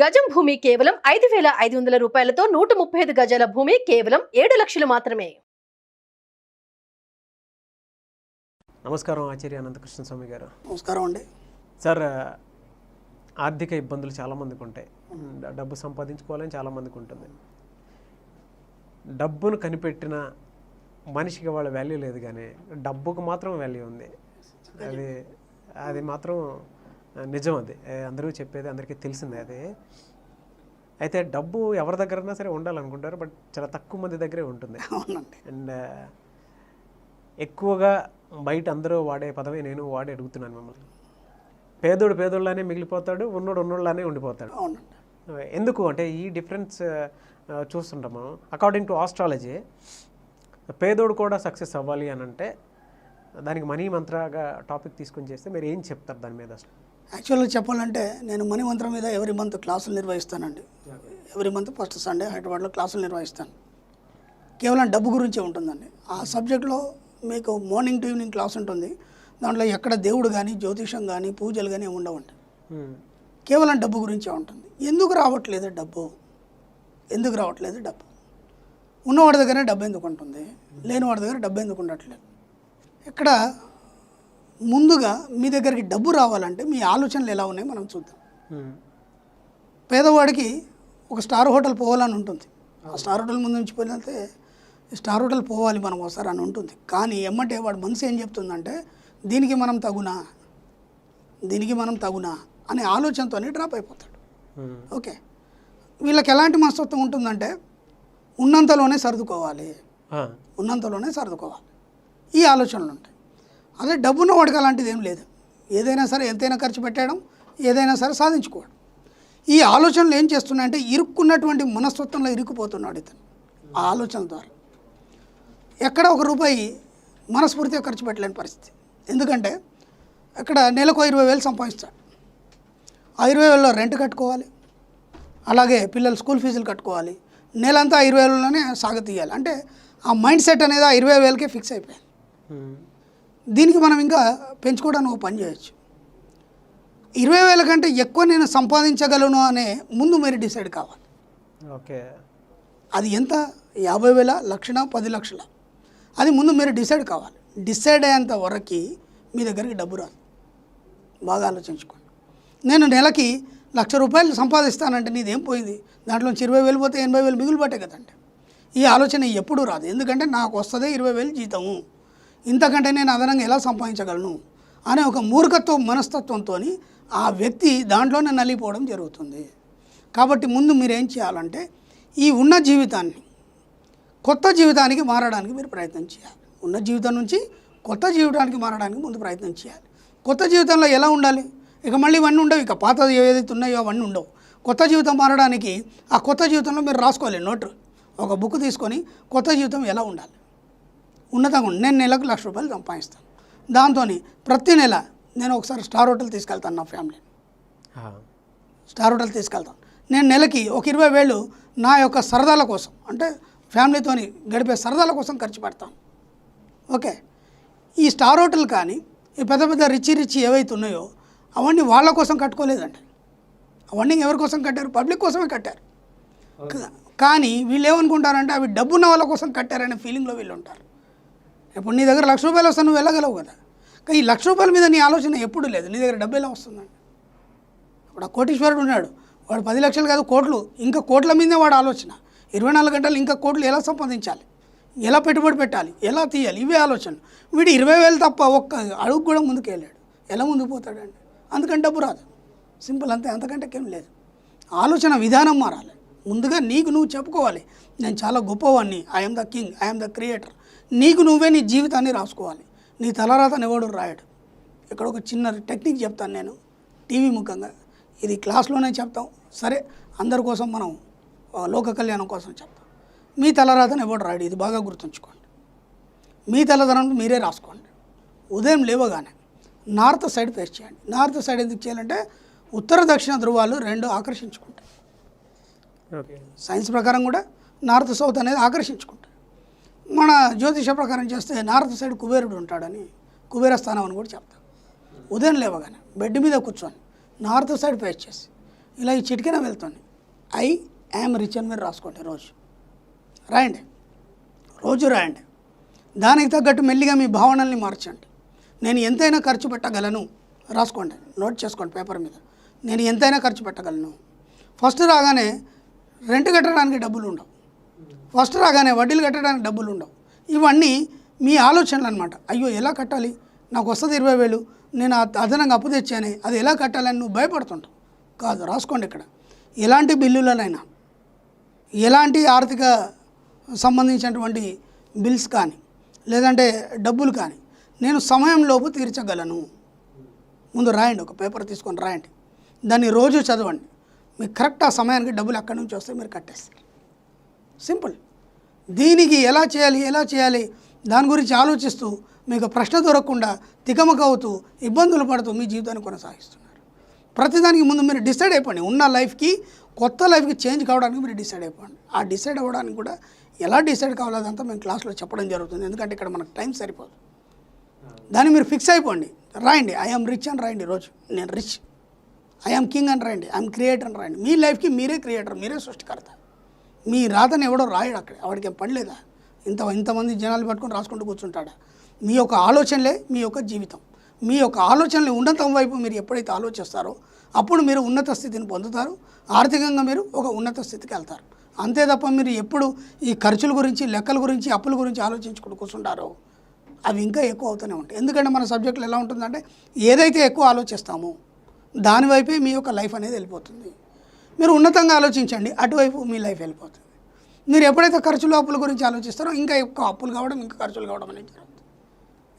గజం భూమి కేవలం 5,500 రూపాయలతో 135 గజాల భూమి కేవలం 7 లక్షలు మాత్రమే. నమస్కారం ఆచార్య అనంతకృష్ణ స్వామి గారు. నమస్కారం అండి సార్. ఆర్థిక ఇబ్బందులు చాలామందికి ఉంటాయి. డబ్బు సంపాదించుకోవాలని చాలామందికి ఉంటుంది. డబ్బును కనిపెట్టిన మనిషికి వాళ్ళ వాల్యూ లేదు, కానీ డబ్బుకు మాత్రం వాల్యూ ఉంది. అది మాత్రం నిజం. అది అందరూ చెప్పేది, అందరికీ తెలిసిందే. అది అయితే డబ్బు ఎవరి దగ్గరైనా సరే ఉండాలనుకుంటారు, బట్ చాలా తక్కువ మంది దగ్గరే ఉంటుంది. అండ్ ఎక్కువగా బయట అందరూ వాడే పదమే నేను వాడి అడుగుతున్నాను మిమ్మల్ని. పేదోడు పేదోళ్ళనే మిగిలిపోతాడు, ఉన్నోడు ఉన్నోళ్ళనే ఉండిపోతాడు. ఎందుకు అంటే ఈ డిఫరెన్స్ చూస్తుంటాము. అకార్డింగ్ టు ఆస్ట్రాలజీ పేదోడు కూడా సక్సెస్ అవ్వాలి అని అంటే దానికి మనీ మంత్రగా టాపిక్ తీసుకొని చేస్తే మీరు ఏం చెప్తారు దాని మీద? అసలు యాక్చువల్గా చెప్పాలంటే నేను మనీ మంత్రం మీద ఎవ్రీ మంత్ క్లాసులు నిర్వహిస్తానండి. ఎవ్రీ మంత్ ఫస్ట్ సండే హైదరాబాద్లో క్లాసులు నిర్వహిస్తాను. కేవలం డబ్బు గురించే ఉంటుందండి. ఆ సబ్జెక్ట్లో మీకు మార్నింగ్ టు ఈవినింగ్ క్లాస్ ఉంటుంది. దాంట్లో ఎక్కడ దేవుడు కానీ జ్యోతిషం కానీ పూజలు కానీ ఉండవండి. కేవలం డబ్బు గురించే ఉంటుంది. ఎందుకు రావట్లేదు డబ్బు? ఎందుకు రావట్లేదు డబ్బు? ఉన్నవాడి దగ్గర డబ్బు ఎందుకు ఉంటుంది, లేని వాడి దగ్గర డబ్బు ఎందుకు ఉండట్లేదు? ఇక్కడ ముందుగా మీ దగ్గరికి డబ్బు రావాలంటే మీ ఆలోచనలు ఎలా ఉన్నాయో మనం చూద్దాం. పేదవాడికి ఒక స్టార్ హోటల్ పోవాలని ఉంటుంది. ఆ స్టార్ హోటల్ ముందు నుంచి పోయితే స్టార్ హోటల్ పోవాలి మనం ఒకసారి అని ఉంటుంది. కానీ ఎమ్మటే వాడు మనసు ఏం చెప్తుందంటే దీనికి మనం తగునా అనే ఆలోచనతోనే డ్రాప్ అయిపోతాడు. ఓకే, వీళ్ళకి ఎలాంటి మనస్తత్వం ఉంటుందంటే ఉన్నంతలోనే సర్దుకోవాలి. ఈ ఆలోచనలు ఉంటాయి. అదే డబ్బున్న వాడికి అలాంటిది ఏం లేదు. ఏదైనా సరే ఎంతైనా ఖర్చు పెట్టడం, ఏదైనా సరే సాధించుకోవడం. ఈ ఆలోచనలు ఏం చేస్తున్నాయంటే ఇరుక్కున్నటువంటి మనస్తత్వంలో ఇరుక్కుపోతున్నాడు ఇతను. ఆ ఆలోచనల ద్వారా ఎక్కడ ఒక రూపాయి మనస్ఫూర్తిగా ఖర్చు పెట్టలేని పరిస్థితి. ఎందుకంటే అక్కడ నెలకు 20,000 సంపాదిస్తాడు. ఆ 20,000లో రెంట్ కట్టుకోవాలి, అలాగే పిల్లల స్కూల్ ఫీజులు కట్టుకోవాలి. నెలంతా 20,000లోనే సాగతీయాలి. అంటే ఆ మైండ్ సెట్ అనేది ఆ 20,000కే ఫిక్స్ అయిపోయింది. దీనికి మనం ఇంకా పెంచుకోవడానికి ఒక పని చేయొచ్చు. 20,000 కంటే ఎక్కువ నేను సంపాదించగలను అనే ముందు మీరు డిసైడ్ కావాలి. ఓకే, అది ఎంత? 50,000, 1,00,000, 10 లక్షల? అది ముందు మీరు డిసైడ్ కావాలి. డిసైడ్ అయ్యేంత వరకు మీ దగ్గరికి డబ్బు రాదు. బాగా ఆలోచించుకోండి. నేను నెలకి 1,00,000 రూపాయలు సంపాదిస్తానంటే నీదేం పోయింది? దాంట్లోంచి 20,000 పోతే 80,000 మిగులు పట్టే కదంటే. ఈ ఆలోచన ఎప్పుడూ రాదు. ఎందుకంటే నాకు వస్తుంది 20,000 జీతము, ఇంతకంటే నేను అదనంగా ఎలా సంపాదించగలను అనే ఒక మూర్ఖత్వ మనస్తత్వంతో ఆ వ్యక్తి దాంట్లోనే నలిగిపోవడం జరుగుతుంది. కాబట్టి ముందు మీరు ఏం చేయాలంటే ఈ ఉన్న జీవితాన్ని కొత్త జీవితానికి మారడానికి మీరు ప్రయత్నం చేయాలి. ఉన్న జీవితం నుంచి కొత్త జీవితానికి మారడానికి ముందు ప్రయత్నం చేయాలి. కొత్త జీవితంలో ఎలా ఉండాలి? ఇక మళ్ళీ ఇవన్నీ ఉండవు. ఇక పాత ఏదైతే ఉన్నాయో అవన్నీ ఉండవు. కొత్త జీవితం మారడానికి ఆ కొత్త జీవితంలో మీరు రాసుకోవాలి. నోట్ ఒక బుక్ తీసుకొని కొత్త జీవితం ఎలా ఉండాలి, ఉన్నతంగా ఉండి నేను నెలకు 1,00,000 రూపాయలు సంపాదిస్తాను. దాంతో ప్రతి నెల నేను ఒకసారి స్టార్ హోటల్ తీసుకెళ్తాను. నా ఫ్యామిలీ స్టార్ హోటల్ తీసుకెళ్తాను. నేను నెలకి ఒక 20,000 నా యొక్క సరదాల కోసం, అంటే ఫ్యామిలీతో గడిపే సరదాల కోసం ఖర్చు పెడతాను. ఓకే, ఈ స్టార్ హోటల్ కానీ ఈ పెద్ద పెద్ద రిచ్ ఏవైతే ఉన్నాయో అవన్నీ వాళ్ళ కోసం కట్టుకోలేదండి. అవన్నీ ఎవరి కోసం కట్టారు? పబ్లిక్ కోసమే కట్టారు. కానీ వీళ్ళు ఏమనుకుంటారంటే అవి డబ్బున్న వాళ్ళ కోసం కట్టారనే ఫీలింగ్లో వీళ్ళు ఉంటారు. ఇప్పుడు నీ దగ్గర 1,00,000 రూపాయలు వస్తే నువ్వు వెళ్ళగలవు కదా. కానీ ఈ 1,00,000 రూపాయల మీద నీ ఆలోచన ఎప్పుడు లేదు. నీ దగ్గర డబ్బు ఎలా వస్తుందండి? ఇప్పుడు ఆ కోటీశ్వరుడు ఉన్నాడు, వాడు 10 లక్షలు కాదు కోట్లు, ఇంకా కోట్ల మీదే వాడు ఆలోచన. 24 గంటలు ఇంకా కోట్లు ఎలా సంపాదించాలి, ఎలా పెట్టుబడి పెట్టాలి, ఎలా తీయాలి, ఇవే ఆలోచన. వీడు 20,000 తప్ప ఒక్క అడుగు కూడా ముందుకు వెళ్ళాడు. ఎలా ముందుకు పోతాడండి? అందుకని డబ్బు రాదు. సింపుల్, అంతే, అంతకంటే ఏం లేదు. ఆలోచన విధానం మారాలి. ముందుగా నీకు నువ్వు చెప్పుకోవాలి, నేను చాలా గొప్పవాడిని, I'm the king, I'm the creator. నీకు నువ్వే నీ జీవితాన్ని రాసుకోవాలి. నీ తలరాతను ఎవడు రాయడు. ఇక్కడ ఒక చిన్న టెక్నిక్ చెప్తాను నేను టీవీ ముఖంగా. ఇది క్లాస్లోనే చెప్తాం, సరే అందరి కోసం మనం లోక కళ్యాణం కోసం చెప్తాం. మీ తలరాతను ఎవడు రాయడు, ఇది బాగా గుర్తుంచుకోండి. మీ తలధనం మీరే రాసుకోండి. ఉదయం లేవగానే నార్త్ సైడ్ ఫేస్ చేయండి. నార్త్ సైడ్ ఎందుకు చేయాలంటే ఉత్తర దక్షిణ ధృవాలు రెండు ఆకర్షించుకుంటాయి. సైన్స్ ప్రకారం కూడా నార్త్ సౌత్ అనేది ఆకర్షించుకుంటాయి. మన జ్యోతిష ప్రకారం చేస్తే నార్త్ సైడ్ కుబేరుడు ఉంటాడని కుబేర స్థానం అని కూడా చెప్తాం. ఉదయం లేవగానే బెడ్ మీద కూర్చొని నార్త్ సైడ్ ఫేస్ చేసి ఇలా ఈ చిటికెన వెళ్తుంది. ఐ యామ్ రిచ్ అని మీరు రాసుకోండి, రోజు రాయండి, రోజు రాయండి. దానికి తగ్గట్టు మెల్లిగా మీ భావనల్ని మార్చండి. నేను ఎంతైనా ఖర్చు పెట్టగలను రాసుకోండి, నోట్ చేసుకోండి పేపర్ మీద. నేను ఎంతైనా ఖర్చు పెట్టగలను. ఫస్ట్ రాగానే రెంట్ కట్టడానికి డబ్బులు ఉండవు, ఫస్ట్ రాగానే వడ్డీలు కట్టడానికి డబ్బులు ఉండవు. ఇవన్నీ మీ ఆలోచనలు అనమాట. అయ్యో ఎలా కట్టాలి, నాకు వస్తుంది 20,000, నేను అదనంగా అప్పు తెచ్చానే, అది ఎలా కట్టాలని నువ్వు భయపడుతుంటావు. కాదు, రాసుకోండి ఇక్కడ. ఎలాంటి బిల్లులనైనా, ఎలాంటి ఆర్థిక సంబంధించినటువంటి బిల్స్ కానీ లేదంటే డబ్బులు కానీ నేను సమయంలోపు తీర్చగలను. ముందు రాయండి, ఒక పేపర్ తీసుకొని రాయండి, దాన్ని రోజు చదవండి. మీకు కరెక్ట్ ఆ సమయానికి డబ్బులు ఎక్కడి నుంచి వస్తే మీరు కట్టేస్తారు. సింపుల్. దీనికి ఎలా చేయాలి దాని గురించి ఆలోచిస్తూ మీకు ప్రశ్న దొరకకుండా తికమక అవుతూ ఇబ్బందులు పడుతూ మీ జీవితాన్ని కొనసాగిస్తున్నారు. ప్రతిదానికి ముందు మీరు డిసైడ్ అయిపోండి. ఉన్న లైఫ్కి కొత్త లైఫ్కి చేంజ్ కావడానికి మీరు డిసైడ్ అయిపోండి. ఆ డిసైడ్ అవ్వడానికి కూడా ఎలా డిసైడ్ కావాలో అదంతా మేము క్లాస్లో చెప్పడం జరుగుతుంది, ఎందుకంటే ఇక్కడ మనకు టైం సరిపోదు. దాన్ని మీరు ఫిక్స్ అయిపోండి, రాయండి. ఐఎమ్ రిచ్ అని రాయండి, రోజు నేను రిచ్, ఐఎమ్ కింగ్ అని రాయండి, ఐఎమ్ క్రియేటర్ అని రాయండి. మీ లైఫ్కి మీరే క్రియేటర్, మీరే సృష్టికర్త. మీ రాతను ఎవడో రాయడు, అక్కడ వాడికి ఏం పని లేదా? ఇంతమంది జనాలు పట్టుకొని రాసుకుంటూ కూర్చుంటాడా? మీ యొక్క ఆలోచనలే మీ యొక్క జీవితం. మీ యొక్క ఆలోచనలు ఉన్నతం వైపు మీరు ఎప్పుడైతే ఆలోచిస్తారో అప్పుడు మీరు ఉన్నత స్థితిని పొందుతారు. ఆర్థికంగా మీరు ఒక ఉన్నత స్థితికి వెళ్తారు. అంతే తప్ప మీరు ఎప్పుడు ఈ ఖర్చుల గురించి, లెక్కల గురించి, అప్పుల గురించి ఆలోచించుకుంటూ కూర్చుంటారో అవి ఇంకా ఎక్కువ అవుతూనే ఉంటాయి. ఎందుకంటే మన సబ్జెక్టులు ఎలా ఉంటుందంటే ఏదైతే ఎక్కువ ఆలోచిస్తామో దానివైపే మీ యొక్క లైఫ్ అనేది వెళ్ళిపోతుంది. మీరు ఉన్నతంగా ఆలోచించండి, అటువైపు మీ లైఫ్ వెళ్ళిపోతుంది. మీరు ఎప్పుడైతే ఖర్చులు, అప్పుల గురించి ఆలోచిస్తారో ఇంకా ఎక్కువ అప్పులు కావడం, ఇంకా ఖర్చులు కావడం అనేది జరుగుతుంది.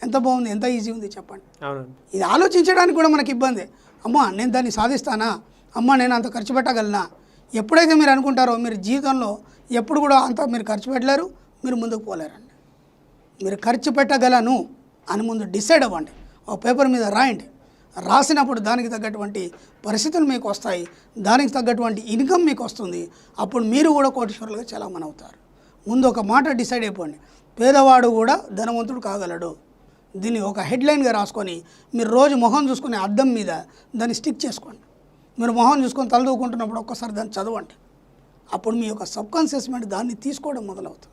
ఎంత బాగుంది, ఎంత ఈజీ ఉంది చెప్పండి. ఇది ఆలోచించడానికి కూడా మనకి ఇబ్బంది. అమ్మా నేను దాన్ని సాధిస్తానా, అమ్మా నేను అంత ఖర్చు పెట్టగలనా? ఎప్పుడైతే మీరు అనుకుంటారో మీరు జీవితంలో ఎప్పుడు కూడా అంత మీరు ఖర్చు పెట్టలేరు, మీరు ముందుకు పోలేరండి. మీరు ఖర్చు పెట్టగలను అని ముందు డిసైడ్ అవ్వండి, ఒక పేపర్ మీద రాయండి. రాసినప్పుడు దానికి తగ్గటువంటి పరిస్థితులు మీకు వస్తాయి, దానికి తగ్గటువంటి ఇన్కమ్ మీకు వస్తుంది. అప్పుడు మీరు కూడా కోటీశ్వరులుగా చలామణి అవుతారు. ముందు ఒక మాట డిసైడ్ అయిపోండి, పేదవాడు కూడా ధనవంతుడు కాగలడు. దీన్ని ఒక హెడ్లైన్గా రాసుకొని మీరు రోజు మొహం చూసుకునే అద్దం మీద దాన్ని స్టిక్ చేసుకోండి. మీరు మొహం చూసుకొని తలదూకుంటున్నప్పుడు ఒక్కసారి దాన్ని చదవండి. అప్పుడు మీ యొక్క సబ్కాన్షియస్ మైండ్ దాన్ని తీసుకోవడం మొదలవుతుంది.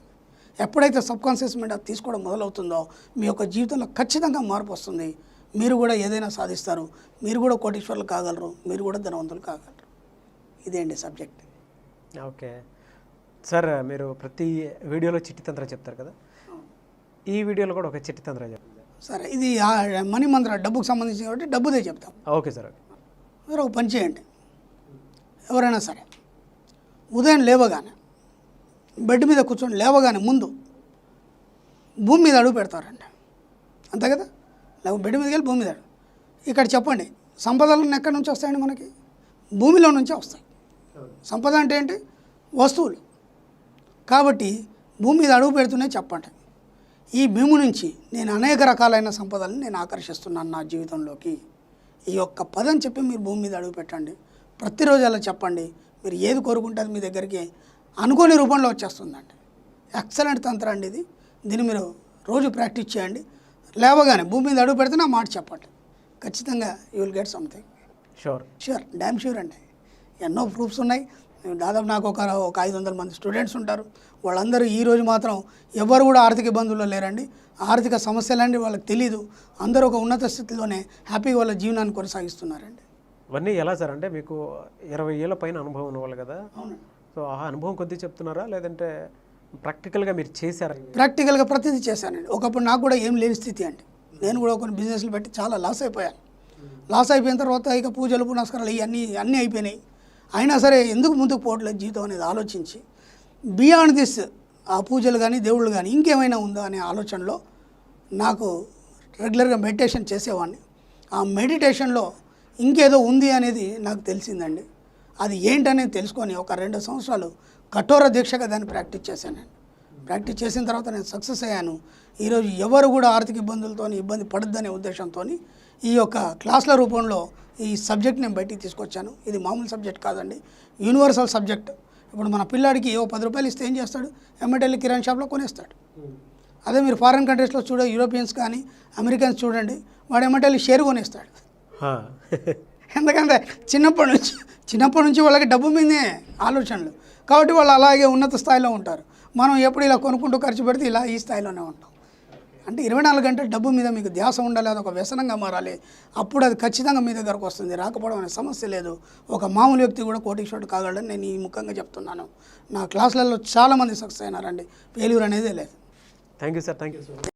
ఎప్పుడైతే సబ్కాన్షియస్ మైండ్ అది తీసుకోవడం మొదలవుతుందో మీ యొక్క జీవితంలో ఖచ్చితంగా మార్పు వస్తుంది. మీరు కూడా ఏదైనా సాధిస్తారు, మీరు కూడా కోటీశ్వరులు కాగలరు, మీరు కూడా ధనవంతులు కాగలరు. ఇదే అండి సబ్జెక్ట్. ఓకే సార్, మీరు ప్రతి వీడియోలో చిట్టి తంత్రం చెప్తారు కదా, ఈ వీడియోలో కూడా ఒక చిట్టి తంత్రం చెప్తారు. సరే, ఇది మనీ మంత్ర డబ్బుకు సంబంధించి కాబట్టి డబ్బుదే చెప్తాం. Okay sir. మీరు ఒక పని చేయండి, ఎవరైనా సరే ఉదయం లేవగానే బెడ్ మీద కూర్చొని లేవగానే ముందు భూమి మీద అడుగు పెడతారండి, అంతే కదా? బెడ్ మీదకి వెళ్ళి భూమి మీద ఇక్కడ చెప్పండి, సంపదలను ఎక్కడి నుంచి వస్తాయండి? మనకి భూమిలో నుంచే వస్తాయి. సంపద అంటే ఏంటి? వస్తువులు. కాబట్టి భూమి మీద అడుగు పెడుతూనే చెప్పండి, ఈ భూమి నుంచి నేను అనేక రకాలైన సంపదలను నేను ఆకర్షిస్తున్నాను నా జీవితంలోకి. ఈ యొక్క పదం చెప్పి మీరు భూమి మీద అడుగు పెట్టండి. ప్రతిరోజు అలా చెప్పండి. మీరు ఏది కోరుకుంటే మీ దగ్గరికి అనుకోని రూపంలో వచ్చేస్తుందండి. ఎక్సలెంట్ తంత్రం అండి ఇది. దీన్ని మీరు రోజు ప్రాక్టీస్ చేయండి. లేవగానే భూమి మీద అడుగు పెడితే నా మాట చెప్పండి, ఖచ్చితంగా you will get something. Sure, damn sure అండి. ఎన్నో ప్రూఫ్స్ ఉన్నాయి. దాదాపు నాకు ఒక 500 మంది స్టూడెంట్స్ ఉంటారు. వాళ్ళందరూ ఈరోజు మాత్రం ఎవరు కూడా ఆర్థిక ఇబ్బందుల్లో లేరండి. ఆర్థిక సమస్యలండి వాళ్ళకి తెలీదు. అందరూ ఒక ఉన్నత స్థితిలోనే హ్యాపీగా వాళ్ళ జీవనాన్ని కొనసాగిస్తున్నారండి. ఇవన్నీ ఎలా సార్ అంటే మీకు 20 ఏళ్ళ పైన అనుభవం ఉన్నవాళ్ళు కదా, సో ఆ అనుభవం కొద్ది చెప్తున్నారా లేదంటే ప్రాక్టికల్గా మీరు చేశారా? ప్రాక్టికల్గా ప్రతిదీ చేశానండి. ఒకప్పుడు నాకు కూడా ఏం లేని స్థితి అండి. నేను కూడా కొన్ని బిజినెస్లు పెట్టి చాలా లాస్ అయిపోయాను. లాస్ అయిపోయిన తర్వాత ఇక పూజలు పునస్కారాలు అన్నీ అయిపోయినాయి. అయినా సరే ఎందుకు ముందుకు పోవట్లేదు జీవితం అనేది ఆలోచించి బియాండ్ దిస్, ఆ పూజలు కానీ దేవుళ్ళు కానీ ఇంకేమైనా ఉందా అనే ఆలోచనలో నాకు రెగ్యులర్గా మెడిటేషన్ చేసేవాడిని. ఆ మెడిటేషన్లో ఇంకేదో ఉంది అనేది నాకు తెలిసిందండి. అది ఏంటనేది తెలుసుకొని ఒక 2 సంవత్సరాలు కఠోర దీక్షగా దాన్ని ప్రాక్టీస్ చేశానండి. ప్రాక్టీస్ చేసిన తర్వాత నేను సక్సెస్ అయ్యాను. ఈరోజు ఎవరు కూడా ఆర్థిక ఇబ్బందులతో ఇబ్బంది పడద్దనే ఉద్దేశంతో ఈ యొక్క క్లాసుల రూపంలో ఈ సబ్జెక్ట్ నేను బయటికి తీసుకొచ్చాను. ఇది మామూలు సబ్జెక్ట్ కాదండి, యూనివర్సల్ సబ్జెక్ట్. ఇప్పుడు మన పిల్లాడికి 10 రూపాయలు ఇస్తే ఏం చేస్తాడు? ఎమ్మటెళ్ళి కిరాణా షాప్లో కొనేస్తాడు. అదే మీరు ఫారిన్ కంట్రీస్లో యూరోపియన్స్ కానీ అమెరికన్స్ చూడండి, వాడు ఎమ్మటెళ్ళి షేర్ కొనేస్తాడు. ఎందుకంటే చిన్నప్పటి నుంచి వాళ్ళకి డబ్బు మీదే ఆలోచనలు, కాబట్టి వాళ్ళు అలాగే ఉన్నత స్థాయిలో ఉంటారు. మనం ఎప్పుడు ఇలా కొనుక్కుంటూ ఖర్చు పెడితే ఇలా ఈ స్థాయిలోనే ఉంటాం. అంటే 24 గంటలు డబ్బు మీద మీకు ధ్యాస ఉండాలి, అది ఒక వ్యసనంగా మారాలి. అప్పుడు అది ఖచ్చితంగా మీ దగ్గరకు వస్తుంది. రాకపోవడం అనే సమస్య లేదు. ఒక మామూలు వ్యక్తి కూడా కోటీశ్వరుడు కాగలడని నేను ఈ ముఖంగా చెప్తున్నాను. నా క్లాసులలో చాలామంది సక్సెస్ అయినారండి, ఫెయిల్యూర్ అనేదే లేదు. Thank you sir, thank you.